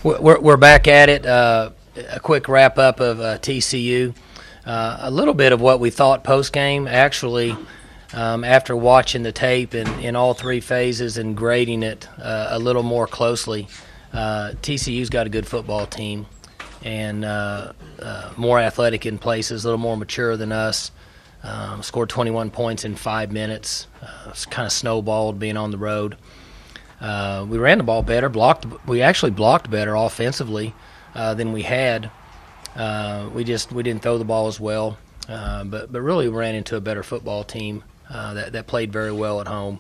We're back at it. A quick wrap up of TCU. A little bit of what we thought post game. Actually, after watching the tape in all three phases and grading it a little more closely, TCU's got a good football team and more athletic in places, a little more mature than us. Scored 21 points in 5 minutes. It's kind of snowballed being on the road. We ran the ball better. We actually blocked better offensively than we had. We didn't throw the ball as well, but really ran into a better football team that played very well at home,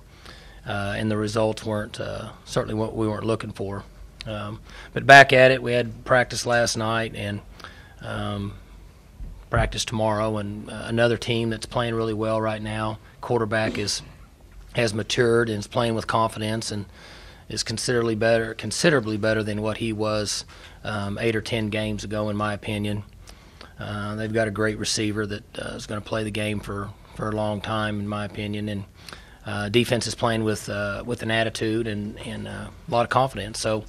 and the results weren't certainly what we weren't looking for. But back at it, we had practice last night and practice tomorrow, and another team that's playing really well right now. Quarterback has matured and is playing with confidence and is considerably better than what he was 8 or 10 games ago, in my opinion. They've got a great receiver that is going to play the game for a long time, in my opinion, and defense is playing with an attitude and a lot of confidence. So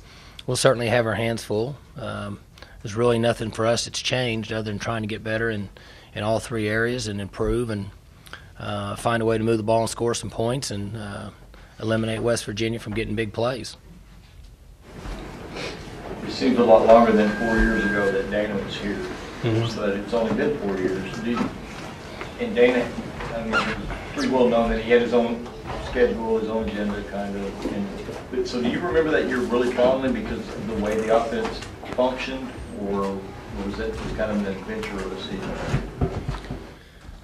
we'll certainly have our hands full. There's really nothing for us that's changed other than trying to get better in all three areas and improve and find a way to move the ball and score some points and eliminate West Virginia from getting big plays. It seems a lot longer than 4 years ago that Dana was here, but it's only been 4 years. And Dana, I mean, it's pretty well known that he had his own schedule, his own agenda, kind of. So do you remember that year really fondly because of the way the offense functioned, or was it just kind of an adventure of a season?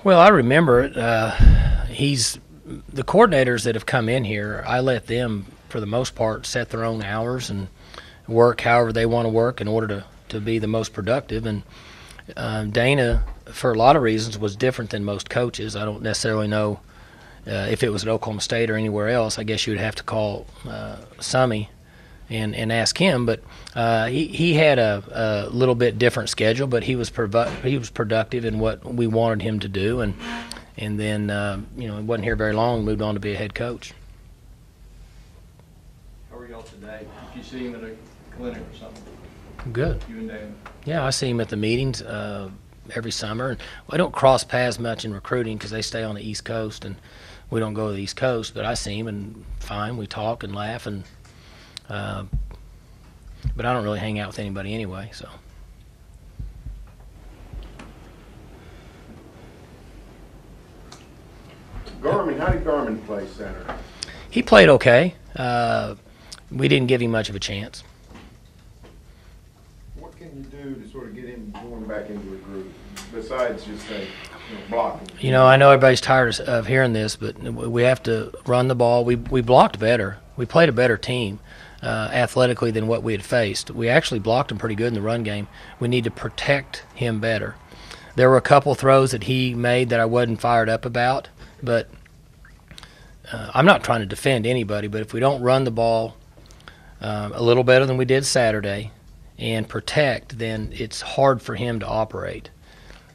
Well, I remember it. The coordinators that have come in here, I let them, for the most part, set their own hours and work however they want to work in order to be the most productive. And Dana, for a lot of reasons, was different than most coaches. I don't necessarily know if it was at Oklahoma State or anywhere else. I guess you would have to call Summy and ask him. But he had a little bit different schedule, but he was productive in what we wanted him to do. And then, he wasn't here very long, moved on to be a head coach. How are y'all today? Did you see him at a clinic or something? Good. You and Dana? Yeah, I see him at the meetings every summer. And I don't cross paths much in recruiting because they stay on the East Coast and we don't go to the East Coast. But I see him and fine, we talk and laugh, and but I don't really hang out with anybody anyway. So. Garmin, how did Garmin play Saturday? He played okay. We didn't give him much of a chance. What can you do to sort of get him going back into a groove besides just say, blocking? I know everybody's tired of hearing this, but we have to run the ball. We blocked better. We played a better team athletically than what we had faced. We actually blocked him pretty good in the run game. We need to protect him better. There were a couple throws that he made that I wasn't fired up about, but I'm not trying to defend anybody, but if we don't run the ball a little better than we did Saturday and protect, then it's hard for him to operate.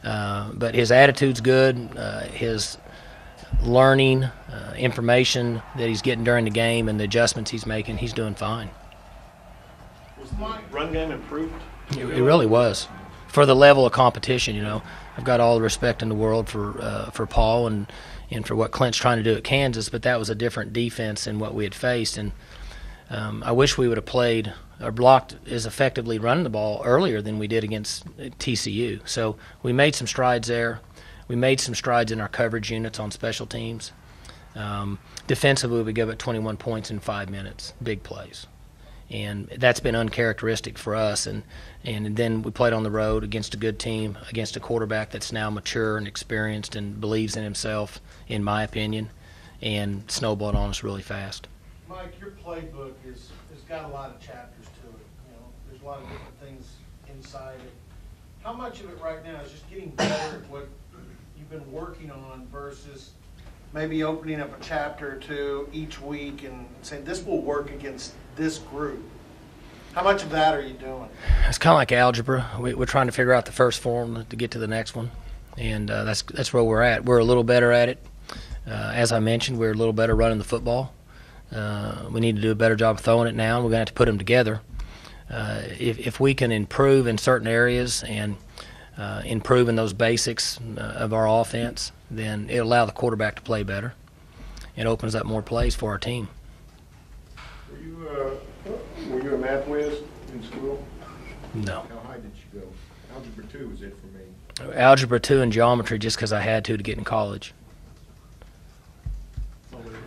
But his attitude's good. His learning, information that he's getting during the game and the adjustments he's making, he's doing fine. Was the run game improved? It really was. For the level of competition, I've got all the respect in the world for Paul and for what Clint's trying to do at Kansas, but that was a different defense than what we had faced. And I wish we would have played or blocked as effectively running the ball earlier than we did against TCU. So we made some strides there. We made some strides in our coverage units on special teams. Defensively, we gave up 21 points in 5 minutes, big plays. And that's been uncharacteristic for us. And then we played on the road against a good team, against a quarterback that's now mature and experienced and believes in himself, in my opinion, and snowballed on us really fast. Mike, your playbook has got a lot of chapters to it. There's a lot of different things inside it. How much of it right now is just getting better at what you've been working on versus maybe opening up a chapter or two each week and saying this will work against this group? How much of that are you doing? It's kind of like algebra. We're trying to figure out the first form to get to the next one, and that's where we're at. We're a little better at it. As I mentioned, we're a little better running the football. We need to do a better job of throwing it now. We're going to have to put them together. if we can improve in certain areas and improve in those basics of our offense, then it'll allow the quarterback to play better. It opens up more plays for our team. Were you a math whiz in school? No. How high did you go? Algebra 2 was it for me. Algebra 2 and geometry just because I had to get in college.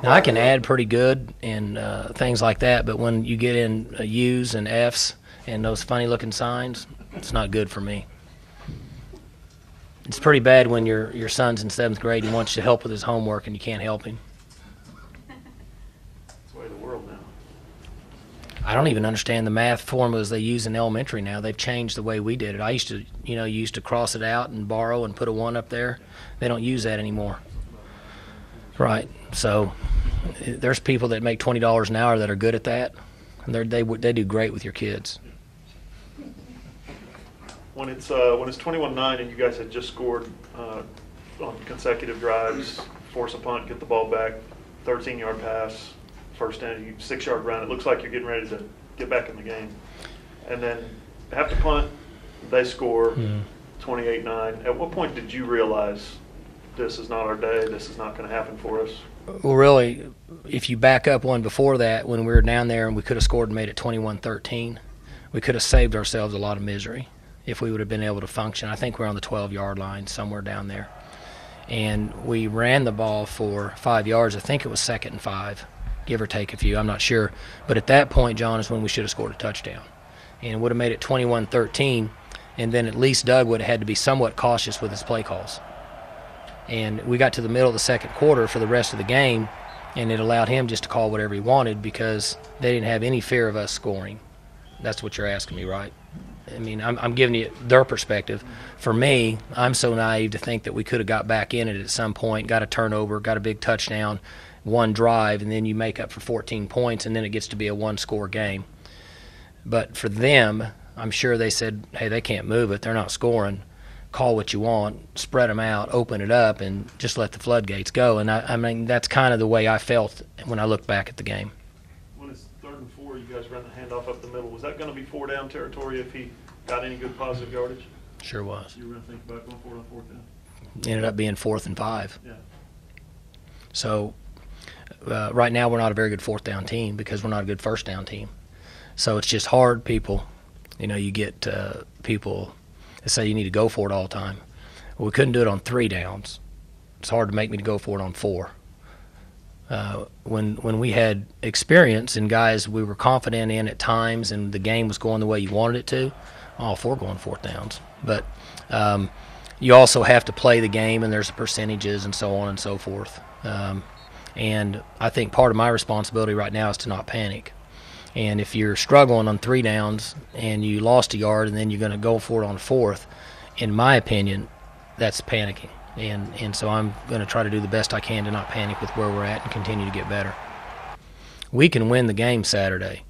Now, I can add pretty good and things like that, but when you get in U's and F's and those funny-looking signs, it's not good for me. It's pretty bad when your son's in 7th grade. He wants you to help with his homework, and you can't help him. It's the way of the world now. I don't even understand the math formulas they use in elementary now. They've changed the way we did it. I used to, used to cross it out and borrow and put a 1 up there. They don't use that anymore. Right. So there's people that make $20 an hour that are good at that, and they do great with your kids. When it's 21-9 and you guys had just scored on consecutive drives, force a punt, get the ball back, 13-yard pass, first down, 6-yard run, it looks like you're getting ready to get back in the game. And then have to punt, they score 28-9. At what point did you realize this is not our day, this is not going to happen for us? Well, really, if you back up one before that, when we were down there and we could have scored and made it 21-13, we could have saved ourselves a lot of misery if we would have been able to function. I think we're on the 12-yard line somewhere down there. And we ran the ball for 5 yards. I think it was 2nd and 5, give or take a few. I'm not sure. But at that point, John, is when we should have scored a touchdown. And it would have made it 21-13, and then at least Doug would have had to be somewhat cautious with his play calls. And we got to the middle of the second quarter for the rest of the game, and it allowed him just to call whatever he wanted because they didn't have any fear of us scoring. That's what you're asking me, right? I mean, I'm giving you their perspective. For me, I'm so naive to think that we could have got back in it at some point, got a turnover, got a big touchdown, one drive, and then you make up for 14 points, and then it gets to be a one-score game. But for them, I'm sure they said, hey, they can't move it. They're not scoring. Call what you want, spread them out, open it up, and just let the floodgates go. And, I mean, that's kind of the way I felt when I look back at the game. When it's 3rd and 4, you guys ran the handoff up the middle. Was that going to be 4-down territory if he got any good positive yardage? Sure was. You were going to think about going for it on 4th down? Ended up being 4th and 5. Yeah. So right now we're not a very good 4th down team because we're not a good 1st down team. So it's just hard, people. You get people that say you need to go for it all the time. Well, we couldn't do it on 3 downs. It's hard to make me to go for it on 4. When we had experience and guys we were confident in at times and the game was going the way you wanted it to, all 4 going 4th downs. But you also have to play the game, and there's percentages and so on and so forth. And I think part of my responsibility right now is to not panic. And if you're struggling on 3 downs and you lost a yard and then you're going to go for it on 4th, in my opinion, that's panicking. And so I'm going to try to do the best I can to not panic with where we're at and continue to get better. We can win the game Saturday.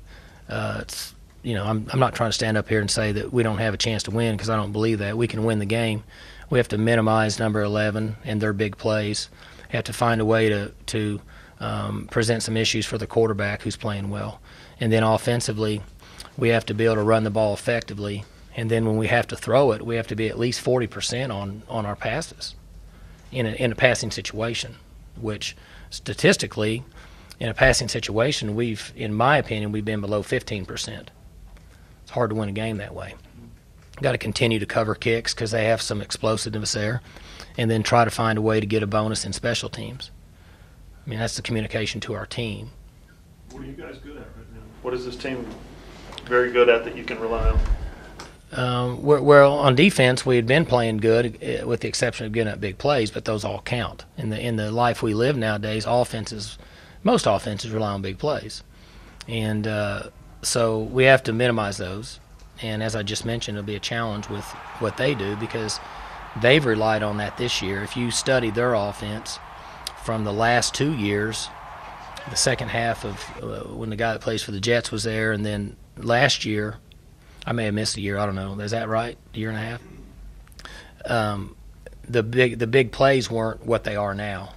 I'm not trying to stand up here and say that we don't have a chance to win because I don't believe that. We can win the game. We have to minimize number 11 and their big plays. Have to find a way to present some issues for the quarterback who's playing well. And then offensively, we have to be able to run the ball effectively. And then when we have to throw it, we have to be at least 40% on our passes in a passing situation, which statistically, in a passing situation, in my opinion, we've been below 15%. It's hard to win a game that way. Got to continue to cover kicks because they have some explosiveness there, and then try to find a way to get a bonus in special teams. I mean, that's the communication to our team. What are you guys good at right now? What is this team very good at that you can rely on? Well, on defense, we had been playing good, with the exception of getting up big plays, but those all count. In the life we live nowadays, most offenses rely on big plays. And so we have to minimize those. And as I just mentioned, it'll be a challenge with what they do because they've relied on that this year. If you study their offense from the last 2 years, the second half of when the guy that plays for the Jets was there, and then last year, I may have missed a year, I don't know. Is that right? A year and a half? The big plays weren't what they are now.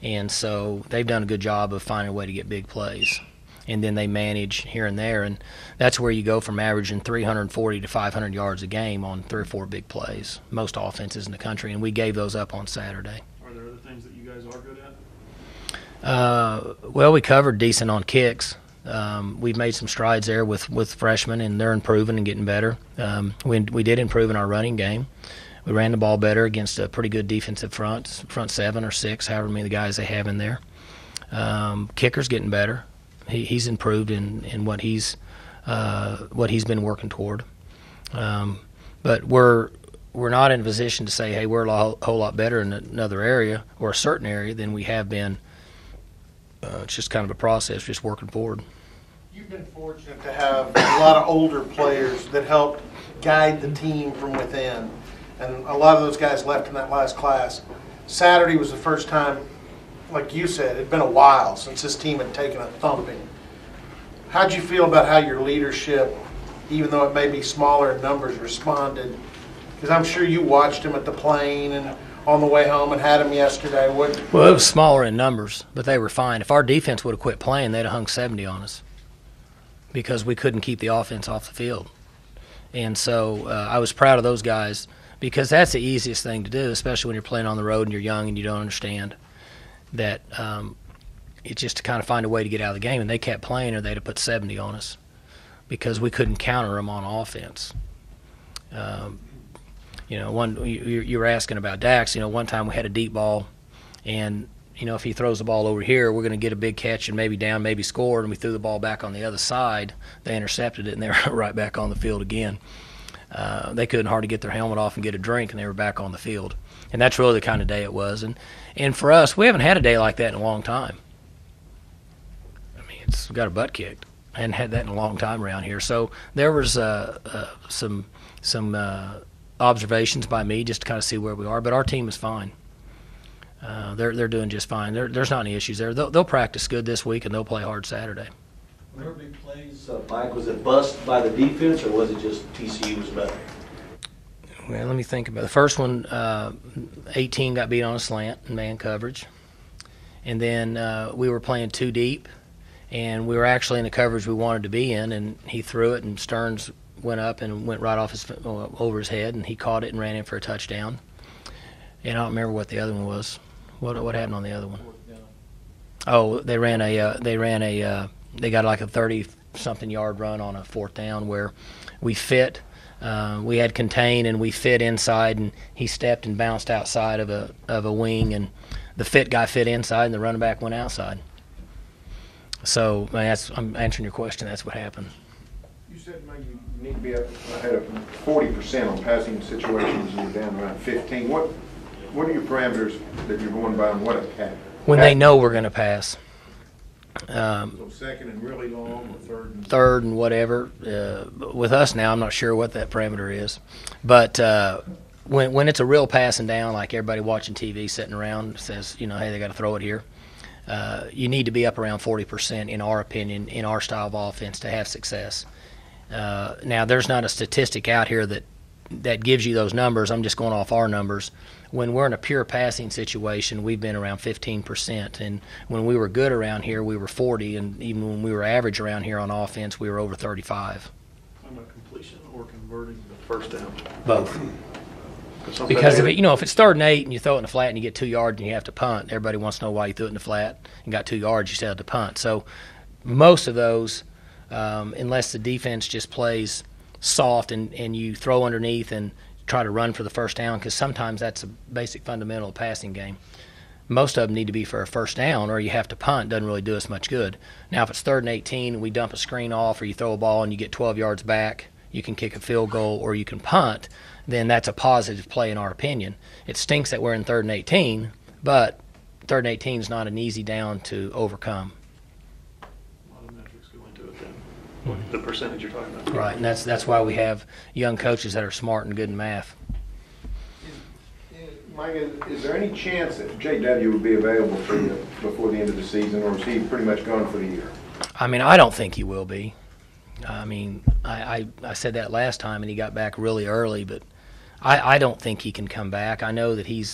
And so they've done a good job of finding a way to get big plays. and then they manage here and there, and that's where you go from averaging 340 to 500 yards a game on 3 or 4 big plays. Most offenses in the country, and we gave those up on Saturday. Are there other things that you guys are good at? Well, we covered decent on kicks. We've made some strides there with freshmen, and they're improving and getting better. We did improve in our running game. We ran the ball better against a pretty good defensive front 7 or 6, however many of the guys they have in there. Kicker's getting better. He's improved in what he's been working toward. But we're not in a position to say, hey, we're a whole lot better in another area or a certain area than we have been. It's just kind of a process, just working forward. You've been fortunate to have a lot of older players that help guide the team from within, and a lot of those guys left in that last class. Saturday was the first time, like you said, it'd been a while since this team had taken a thumping. How'd you feel about how your leadership, even though it may be smaller in numbers, responded? Because I'm sure you watched him at the plane and on the way home and had him yesterday. Well, it was smaller in numbers, but they were fine. If our defense would have quit playing, they'd have hung 70 on us because we couldn't keep the offense off the field. And so I was proud of those guys because that's the easiest thing to do, especially when you're playing on the road and you're young and you don't understand that it's just to kind of find a way to get out of the game. And they kept playing or they'd have put 70 on us because we couldn't counter them on offense. You were asking about Dax. One time we had a deep ball, and if he throws the ball over here, we're going to get a big catch and maybe down, maybe score. And we threw the ball back on the other side. They intercepted it, and they were right back on the field again. They couldn't hardly get their helmet off and get a drink, and they were back on the field. And that's really the kind of day it was. And for us, we haven't had a day like that in a long time. I mean, we got our butt kicked. I hadn't had that in a long time around here. So there was some observations by me just to kind of see where we are, but our team is fine. They're doing just fine. There's not any issues there. They'll practice good this week and they'll play hard Saturday. Were there big plays, Mike? Was it bust by the defense or was it just TCU was better? Well, let me think about it. The first one, 18 got beat on a slant and man coverage, and then we were playing too deep, and we were actually in the coverage we wanted to be in, and he threw it, and Stearns went up and went right off over his head, and he caught it and ran in for a touchdown. And I don't remember what the other one was. What happened on the other one? Oh, they got like a 30-something yard run on a 4th down where we fit. We had contain and we fit inside, and he stepped and bounced outside of a wing, and the fit guy fit inside, and the running back went outside. So I'm answering your question. That's what happened. You said, Mike, you need to be up ahead of 40% on passing situations, and you're down around 15. What are your parameters that you're going by, and what a cap? When they know we're going to pass. So second and really long, or third and whatever. With us now, I'm not sure what that parameter is. But when it's a real passing down, like everybody watching TV sitting around says, hey, they got to throw it here. You need to be up around 40%, in our opinion, in our style of offense to have success. Now, there's not a statistic out here that gives you those numbers. I'm just going off our numbers. When we're in a pure passing situation, we've been around 15%. And when we were good around here, we were 40. And even when we were average around here on offense, we were over 35. On a completion or converting the first down? Both. Because if it's 3rd and 8 and you throw it in the flat and you get 2 yards and you have to punt, everybody wants to know why you threw it in the flat and got 2 yards, you still have to punt. So most of those, unless the defense just plays soft and you throw underneath and try to run for the first down, because sometimes that's a basic fundamental passing game. Most of them need to be for a first down, or you have to punt. Doesn't really do us much good. Now, if it's 3rd and 18 and we dump a screen off, or you throw a ball and you get 12 yards back, you can kick a field goal or you can punt, then that's a positive play in our opinion. It stinks that we're in 3rd and 18, but 3rd and 18 is not an easy down to overcome. A lot of metrics go into it then. The percentage you're talking about. Right, and that's why we have young coaches that are smart and good in math. Mike, is there any chance that J.W. would be available for you before the end of the season, or is he pretty much gone for the year? I mean, I don't think he will be. I mean, I said that last time, and he got back really early, but I don't think he can come back. I know that he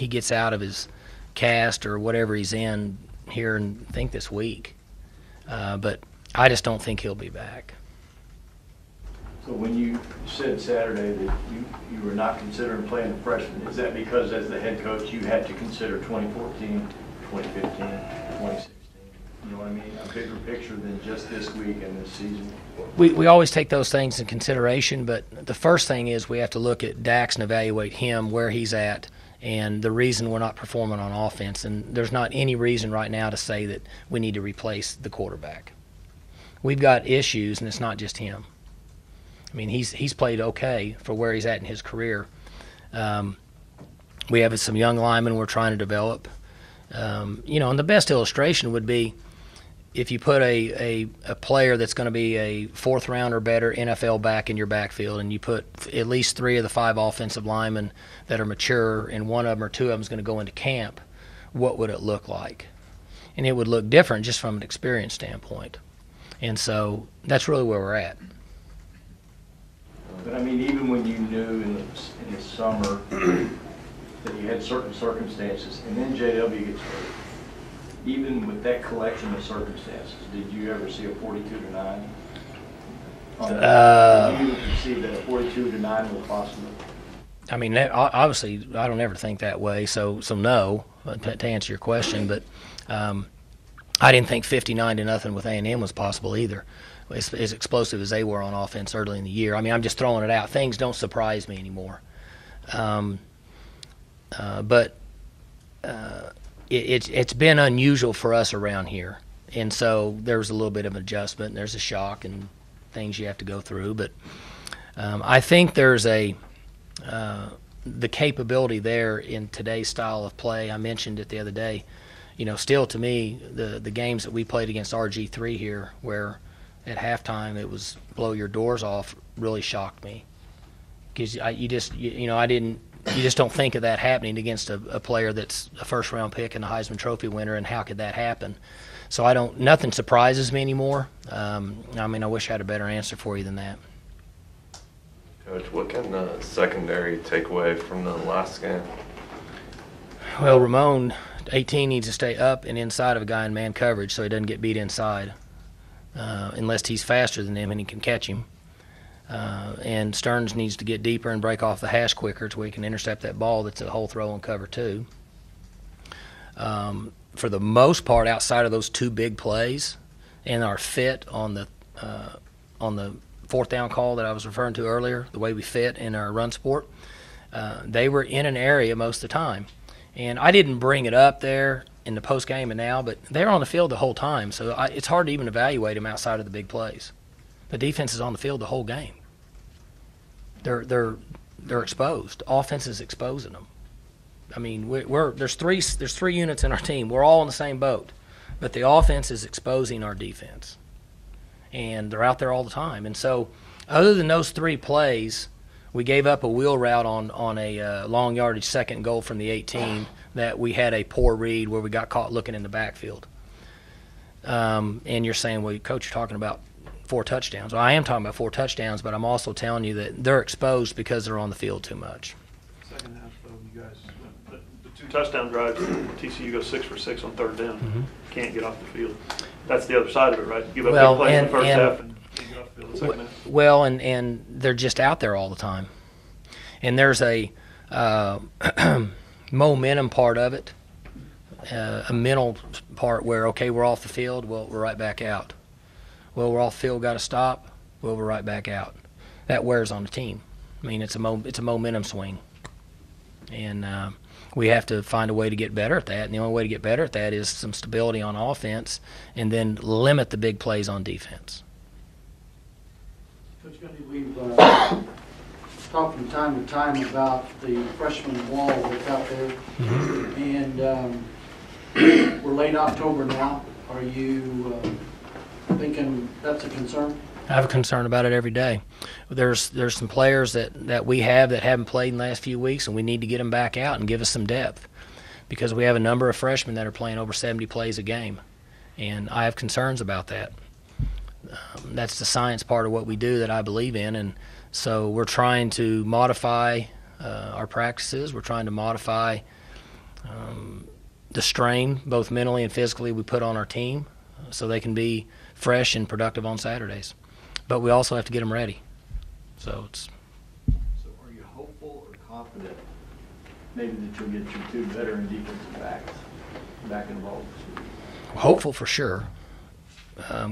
gets out of his cast or whatever he's in here, and I think this week. But I just don't think he'll be back. So when you said Saturday that you were not considering playing the freshman, is that because as the head coach you had to consider 2014, 2015, 2016? You know what I mean? A bigger picture than just this week and this season? We always take those things in consideration, but the first thing is we have to look at Dax and evaluate him, where he's at, and the reason we're not performing on offense. And there's not any reason right now to say that we need to replace the quarterback. We've got issues, and it's not just him. I mean, he's played okay for where he's at in his career. We have some young linemen we're trying to develop. And the best illustration would be if you put a player that's going to be a fourth round or better NFL back in your backfield, and you put at least 3 of the 5 offensive linemen that are mature, and 1 of them or 2 of them is going to go into camp, what would it look like? And it would look different just from an experience standpoint. And so that's really where we're at. But I mean, even when you knew in the summer that you had certain circumstances, and then JW gets hurt, even with that collection of circumstances, did you ever see a 42-9? Did you conceive that a 42-9 was possible? I mean, obviously, I don't ever think that way. So no, to answer your question, but I didn't think 59-0 with A&M was possible either. As explosive as they were on offense early in the year. I mean, I'm just throwing it out. Things don't surprise me anymore. But it's been unusual for us around here. And so there's a little bit of adjustment, and there's a shock and things you have to go through. But I think there's the capability there in today's style of play. I mentioned it the other day. Still to me, the games that we played against RG3 here, where at halftime it was blow your doors off, really shocked me, because you just don't think of that happening against a player that's a first round pick and a Heisman Trophy winner, and how could that happen? So nothing surprises me anymore. I wish I had a better answer for you than that. Coach, what can the secondary take away from the last game? Well, Ramon, 18, needs to stay up and inside of a guy in man coverage so he doesn't get beat inside. Unless he's faster than him and he can catch him. And Stearns needs to get deeper and break off the hash quicker so we can intercept that ball that's a whole throw on cover 2. For the most part, outside of those 2 big plays and our fit on the 4th down call that I was referring to earlier, the way we fit in our run sport, they were in an area most of the time. And I didn't bring it up there in the post game and now, but they're on the field the whole time, so it's hard to even evaluate them outside of the big plays. The defense is on the field the whole game. They're exposed. Offense is exposing them. I mean, there's three units in our team. We're all in the same boat, but the offense is exposing our defense, and they're out there all the time. And so, other than those 3 plays, we gave up a wheel route on a long yardage 2nd goal from the 18. That we had a poor read where we got caught looking in the backfield. And you're saying, well, Coach, you're talking about 4 touchdowns. Well, I am talking about 4 touchdowns, but I'm also telling you that they're exposed because they're on the field too much. Second half, though, you guys, the 2 touchdown drives, TCU goes 6 for 6 on 3rd down. Mm-hmm. Can't get off the field. That's the other side of it, right? You give up Well, big plays in the first and- half and can't get off the field in the second half. Well, and they're just out there all the time. And there's a momentum part of it, a mental part where, okay, we're off the field, well, we're right back out. Well, we're off the field, got to stop, well, we're right back out. That wears on the team. I mean, it's a momentum swing. And we have to find a way to get better at that, and the only way to get better at that is some stability on offense and then limit the big plays on defense. Coach Gundy, we've talked from time to time about the freshman wall that's out there. Mm-hmm. And we're late October now. Are you thinking that's a concern? I have a concern about it every day. There's some players that we have that haven't played in the last few weeks, and we need to get them back out and give us some depth, because we have a number of freshmen that are playing over 70 plays a game, and I have concerns about that. That's the science part of what we do that I believe in, and so we're trying to modify our practices. We're trying to modify the strain, both mentally and physically, we put on our team so they can be fresh and productive on Saturdays. But we also have to get them ready. So it's. So are you hopeful or confident maybe that you'll get your two veteran defensive backs back involved? Hopeful for sure.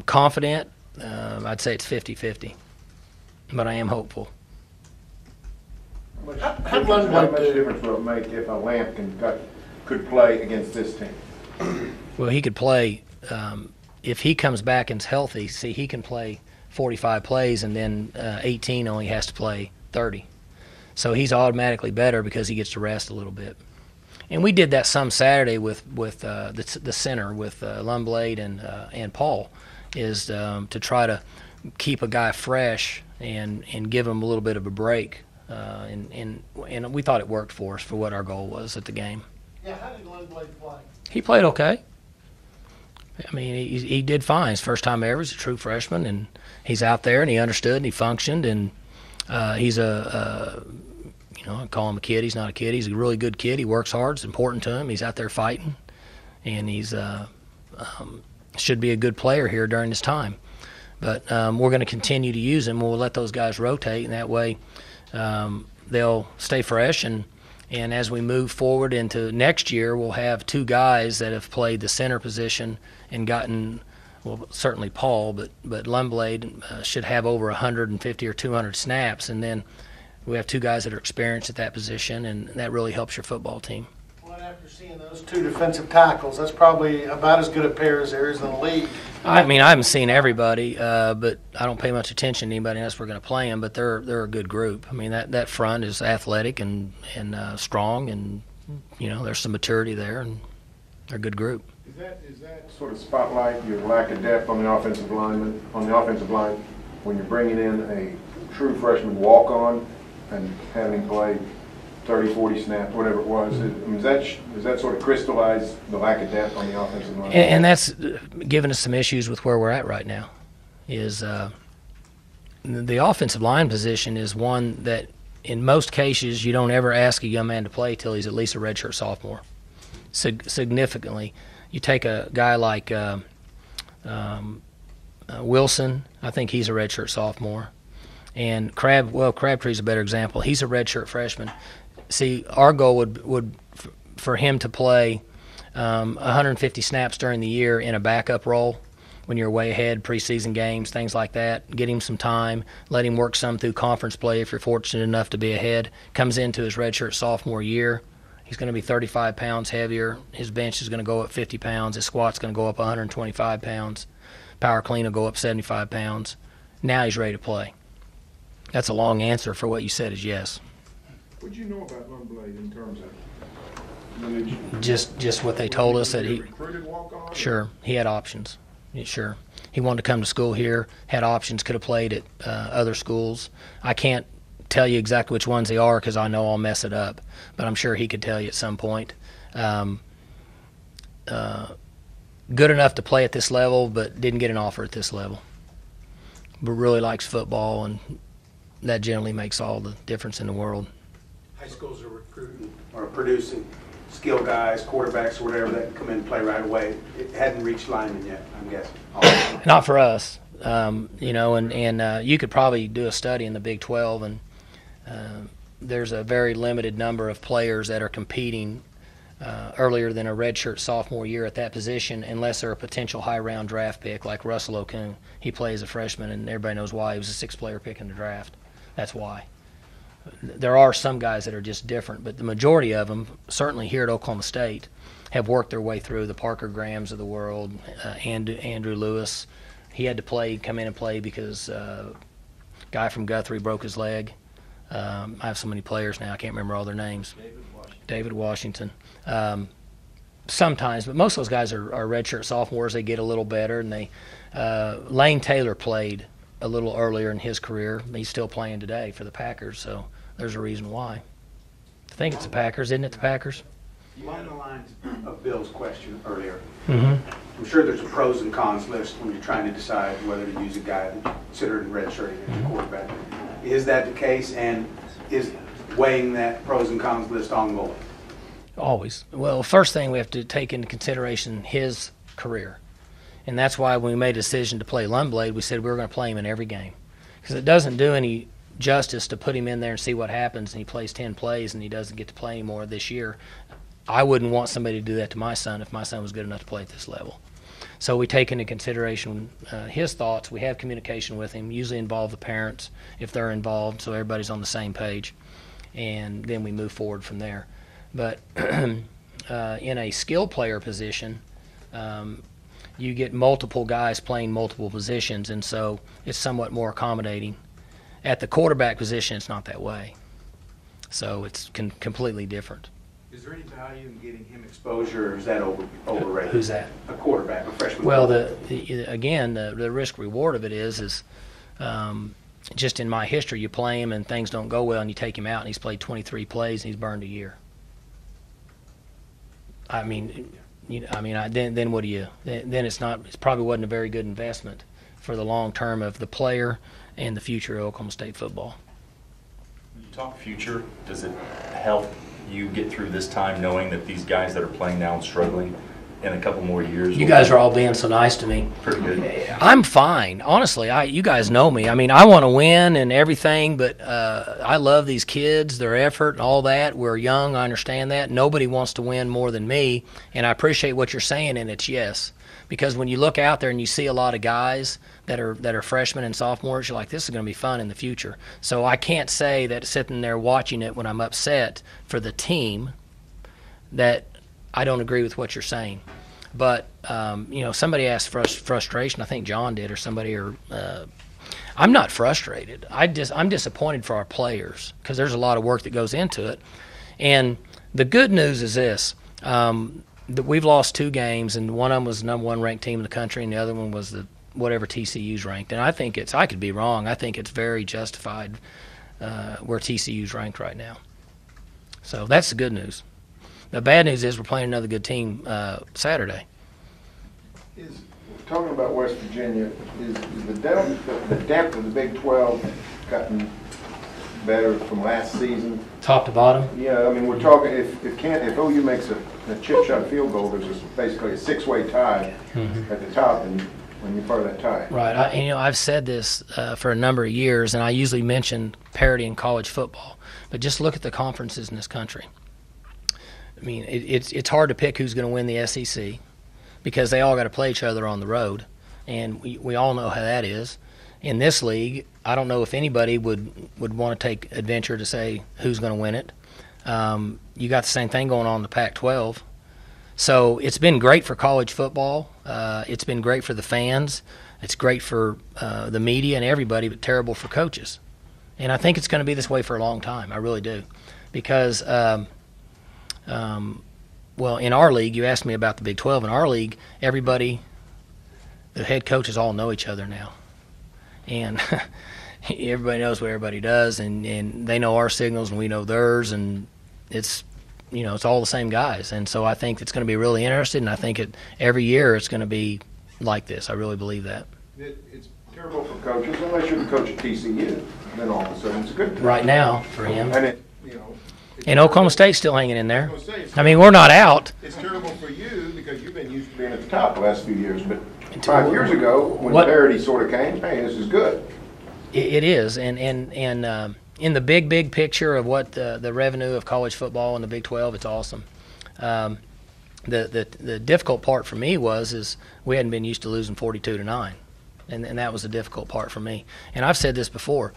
Confident, I'd say it's 50-50. But I am hopeful. How much difference will it make if a Lampkin could play against this team? Well, he could play, if he comes back and's healthy, see, he can play 45 plays and then 18 only has to play 30. So he's automatically better because he gets to rest a little bit. And we did that some Saturday with the center, with Lundblade and Paul, is to try to keep a guy fresh and give him a little bit of a break. And we thought it worked for us for what our goal was at the game. Yeah, how did Lundblade play? He played okay. I mean, he did fine. His first time ever. He's a true freshman, and he's out there, and he understood, and he functioned, and he's I call him a kid. He's not a kid. He's a really good kid. He works hard. It's important to him. He's out there fighting, and he's should be a good player here during this time. But we're going to continue to use him. We'll let those guys rotate, and that way they'll stay fresh. And as we move forward into next year, we'll have two guys that have played the center position and gotten, well, certainly Paul, but Lundblade should have over 150 or 200 snaps. And then we have two guys that are experienced at that position, and that really helps your football team. Well, after seeing those two defensive tackles, that's probably about as good a pair as there is in the league. I mean, I haven't seen everybody, but I don't pay much attention to anybody unless we're going to play them. But they're a good group. I mean, that front is athletic and strong, and there's some maturity there, and they're a good group. Is that sort of spotlight your lack of depth on the offensive line when you're bringing in a true freshman walk-on and having him play 30, 40 snaps, whatever it was? Does that sort of crystallize the lack of depth on the offensive line? And that's given us some issues with where we're at right now. Is the offensive line position is one that in most cases you don't ever ask a young man to play till he's at least a redshirt sophomore. Significantly, you take a guy like Wilson. I think he's a redshirt sophomore. And Crabtree's a better example. He's a redshirt freshman. See, our goal would for him to play 150 snaps during the year in a backup role when you're way ahead, preseason games, things like that. Get him some time, let him work some through conference play if you're fortunate enough to be ahead. Comes into his redshirt sophomore year. He's going to be 35 pounds heavier. His bench is going to go up 50 pounds. His squat's going to go up 125 pounds. Power clean will go up 75 pounds. Now he's ready to play. That's a long answer for what you said is yes. What did you know about Lundblade in terms of? Just what they told us that he. Recruited walk-on? Sure, he had options. Sure, he wanted to come to school here. Had options. Could have played at other schools. I can't tell you exactly which ones they are because I know I'll mess it up. But I'm sure he could tell you at some point. Good enough to play at this level, but didn't get an offer at this level. But really likes football, and that generally makes all the difference in the world. High schools are recruiting or producing skill guys, quarterbacks, or whatever that can come in and play right away. It hadn't reached linemen yet, I'm guessing. Not for us, and you could probably do a study in the Big 12, and there's a very limited number of players that are competing earlier than a redshirt sophomore year at that position, unless they're a potential high-round draft pick like Russell Okung. He plays a freshman, and everybody knows why. He was a sixth-player pick in the draft. That's why. There are some guys that are just different, but the majority of them, certainly here at Oklahoma State, have worked their way through the Parker Grahams of the world, Andrew Lewis. He had to come in and play because a guy from Guthrie broke his leg. I have so many players now, I can't remember all their names. David Washington. Sometimes, but most of those guys are redshirt sophomores. They get a little better, and Lane Taylor played a little earlier in his career. He's still playing today for the Packers, so there's a reason why. I think it's the Packers, isn't it? The Packers. Along the lines of Bill's question earlier, Mm-hmm. I'm sure there's a pros and cons list when you're trying to decide whether to use a guy that's considered redshirting as a quarterback. Is that the case, and is weighing that pros and cons list ongoing? Always. Well, first thing we have to take into consideration his career. And that's why when we made a decision to play Lundblade, we said we were going to play him in every game. Because it doesn't do any justice to put him in there and see what happens, and he plays 10 plays and he doesn't get to play anymore this year. I wouldn't want somebody to do that to my son if my son was good enough to play at this level. So we take into consideration his thoughts. We have communication with him, usually involve the parents if they're involved, so everybody's on the same page. And then we move forward from there. But in a skill player position, you get multiple guys playing multiple positions, and so it's somewhat more accommodating. At the quarterback position, it's not that way. So it's completely different. Is there any value in getting him exposure, or is that overrated? Who's that? A quarterback, a freshman. Well, the risk reward of it is just in my history, you play him and things don't go well, and you take him out, and he's played 23 plays and he's burned a year. I mean, then what do you? Then it's not. It probably wasn't a very good investment for the long term of the player and the future of Oklahoma State football. When you talk future, does it help you get through this time knowing that these guys that are playing now and struggling in a couple more years? You guys are all being so nice to me. Pretty good. I'm fine. Honestly, you guys know me. I mean, I want to win and everything, but I love these kids, their effort and all that. We're young. I understand that. Nobody wants to win more than me, and I appreciate what you're saying, and it's yes. Because when you look out there and you see a lot of guys that are freshmen and sophomores, you're like, this is going to be fun in the future. So I can't say that sitting there watching it when I'm upset for the team that I don't agree with what you're saying. But, somebody asked frustration. I think John did or somebody. I'm not frustrated. I'm disappointed for our players because there's a lot of work that goes into it. And the good news is this. We've lost 2 games, and one of them was the number 1 ranked team in the country, and the other one was whatever TCU's ranked. And I think I could be wrong. I think it's very justified where TCU's ranked right now. So that's the good news. The bad news is we're playing another good team Saturday. Talking about West Virginia, is the depth of the Big 12 gotten better from last season? Top to bottom? Yeah, I mean, we're talking, if OU makes a chip shot field goal, there's basically a 6-way tie at the top, and when you're part of that tie. Right. I've said this for a number of years, and I usually mention parity in college football. But just look at the conferences in this country. I mean, it's hard to pick who's going to win the SEC because they all got to play each other on the road, and we all know how that is. In this league, I don't know if anybody would want to take adventure to say who's going to win it. You got the same thing going on in the Pac-12. So it's been great for college football. It's been great for the fans. It's great for the media and everybody, but terrible for coaches. And I think it's going to be this way for a long time. I really do. Because, in our league, you asked me about the Big 12. In our league, everybody, the head coaches all know each other now. And everybody knows what everybody does, and they know our signals and we know theirs, and it's all the same guys. And so I think it's going to be really interesting, and I think every year it's going to be like this. I really believe that. It's terrible for coaches unless you're the coach at TCU. Then all of a sudden it's a good thing. Right now for him. And and Oklahoma State's still hanging in there. I mean, we're not out. It's terrible for you because you've been used to being at the top the last few years, but 5 years ago, when parity sort of came, hey, this is good. It is, and in the big picture of what the revenue of college football in the Big 12, it's awesome. The difficult part for me is we hadn't been used to losing 42-9, and that was the difficult part for me. And I've said this before,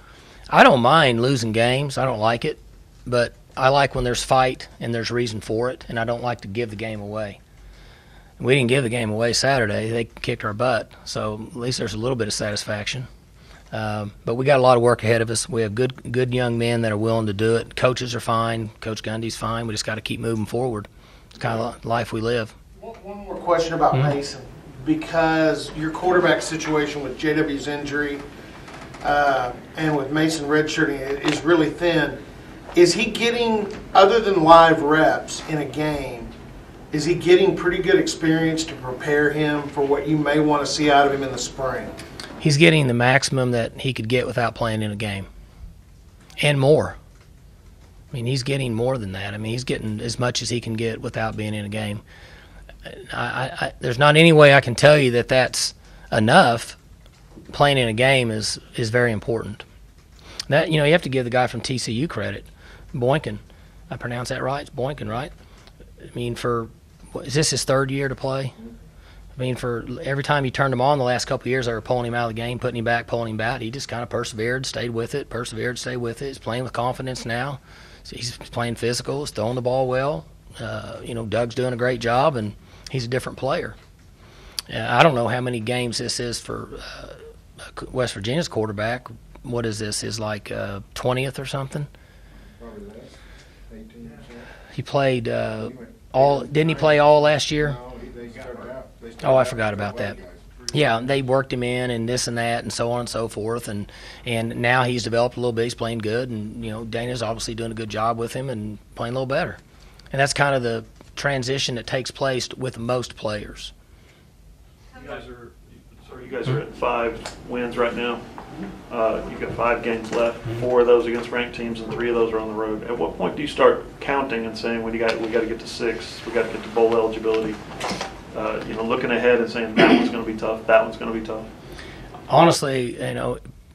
I don't mind losing games. I don't like it, but I like when there's fight and there's reason for it, and I don't like to give the game away. We didn't give the game away Saturday. They kicked our butt, so at least there's a little bit of satisfaction. But we got a lot of work ahead of us. We have good young men that are willing to do it. Coaches are fine. Coach Gundy's fine. We just got to keep moving forward. It's kind of life we live. One more question about Mason, because your quarterback situation with JW's injury and with Mason redshirting is really thin. Is he getting, other than live reps in a game, is he getting pretty good experience to prepare him for what you may want to see out of him in the spring? He's getting the maximum that he could get without playing in a game, and more. I mean, he's getting more than that. I mean, he's getting as much as he can get without being in a game. there's not any way I can tell you that that's enough. Playing in a game is very important. That you have to give the guy from TCU credit, Boynton. I pronounce that right? It's Boynton, right? I mean, is this his third year to play? I mean, for every time you turned him on the last couple of years, they were pulling him out of the game, putting him back, pulling him back. He just kind of persevered, stayed with it. He's playing with confidence now. He's playing physical. He's throwing the ball well. Doug's doing a great job, and he's a different player. I don't know how many games this is for West Virginia's quarterback. What is this? Is like 20th or something? Probably less, 18%. He played all. Didn't he play all last year? No, they started out. Oh, I forgot about that. Yeah, they worked him in and this and that and so on and so forth, and now he's developed a little bit. He's playing good, and Dana's obviously doing a good job with him and playing a little better. And that's kind of the transition that takes place with most players. You guys are at 5 wins right now. You've got 5 games left. 4 of those against ranked teams, and 3 of those are on the road. At what point do you start counting and saying, we got to get to 6, we got to get to bowl eligibility? Looking ahead and saying that one's going to be tough, that one's going to be tough. Honestly,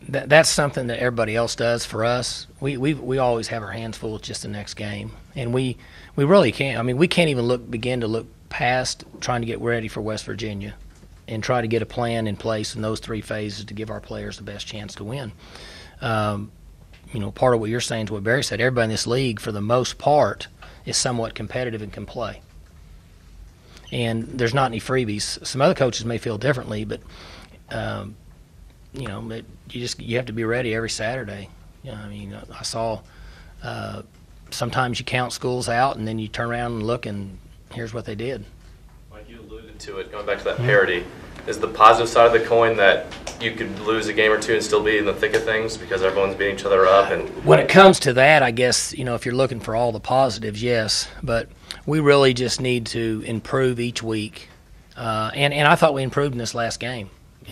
that's something that everybody else does. For us, we always have our hands full with just the next game, and we really can't. I mean, we can't even begin to look past trying to get ready for West Virginia and try to get a plan in place in those 3 phases to give our players the best chance to win. Part of what you're saying is what Barry said. Everybody in this league, for the most part, is somewhat competitive and can play. And there's not any freebies. Some other coaches may feel differently, but you have to be ready every Saturday. I saw sometimes you count schools out and then you turn around and look, and here's what they did. Like you alluded to it, going back to that parity, is the positive side of the coin that you could lose a game or 2 and still be in the thick of things because everyone's beating each other up? And when it comes to that, I guess, if you're looking for all the positives, yes. But we really just need to improve each week. And I thought we improved in this last game.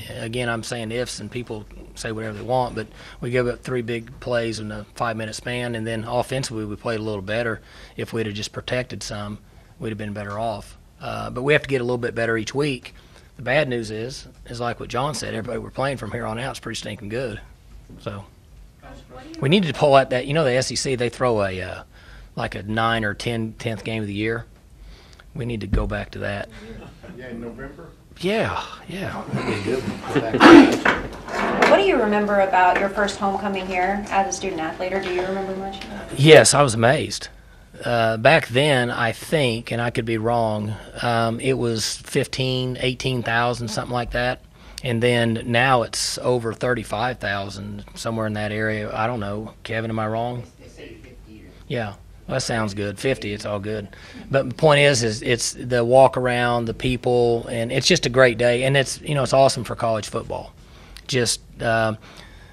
Again, I'm saying ifs, and people say whatever they want, but we gave up 3 big plays in a 5-minute span, and then offensively we played a little better. If we'd have just protected some, we'd have been better off. But we have to get a little bit better each week. The bad news is like what John said, everybody we're playing from here on out is pretty stinking good. So we needed to pull out that, the SEC, they throw a 9 or 10th game of the year. We need to go back to that. Yeah, in November? Yeah. That'd be a good one. What do you remember about your first homecoming here as a student athlete, or do you remember much? Yes, I was amazed. Back then, I think, and I could be wrong, it was 18,000, something like that. And then now it's over 35,000, somewhere in that area. I don't know. Kevin, am I wrong? Yeah. Well, that sounds good. 50, it's all good. But the point is it's the walk around, the people, and it's just a great day. And it's awesome for college football. Just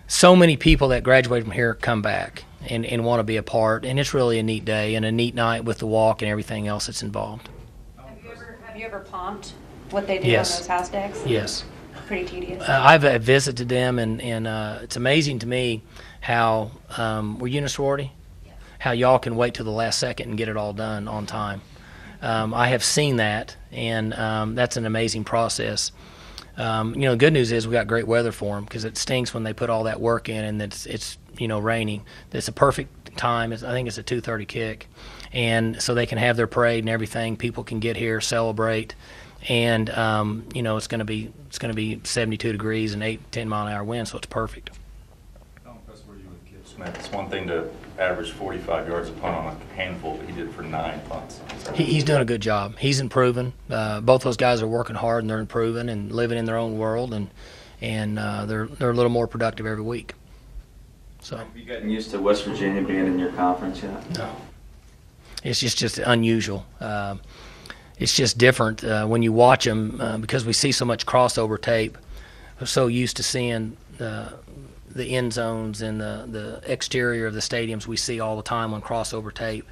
so many people that graduate from here come back and want to be a part. And it's really a neat day and a neat night with the walk and everything else that's involved. Have you ever pumped what they do Yes. on those house decks? Yes. Pretty tedious. I've visited them, and it's amazing to me how were you in a sorority? How y'all can wait till the last second and get it all done on time. I have seen that, and that's an amazing process. The good news is we got great weather for them, because it stinks when they put all that work in and it's raining. It's a perfect time. I think it's a 2:30 kick, and so they can have their parade and everything. People can get here, celebrate, and it's going to be 72 degrees and 8-10 mile an hour wind, so it's perfect. How impressed were you with Kip Smith? It's one thing to average 45 yards a punt on a handful, but he did it for 9 punts. He's doing a good job. He's improving. Both those guys are working hard, and they're improving and living in their own world, and they're a little more productive every week. So. Have you gotten used to West Virginia being in your conference yet? No. It's just unusual. It's just different when you watch them because we see so much crossover tape. We're so used to seeing the end zones and the exterior of the stadiums we see all the time on crossover tape,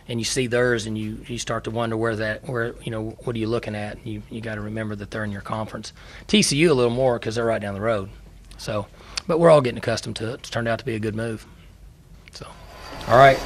and you see theirs, and you start to wonder what are you looking at? You got to remember that they're in your conference. TCU a little more because they're right down the road. So, but we're all getting accustomed to it. It's turned out to be a good move. So, all right.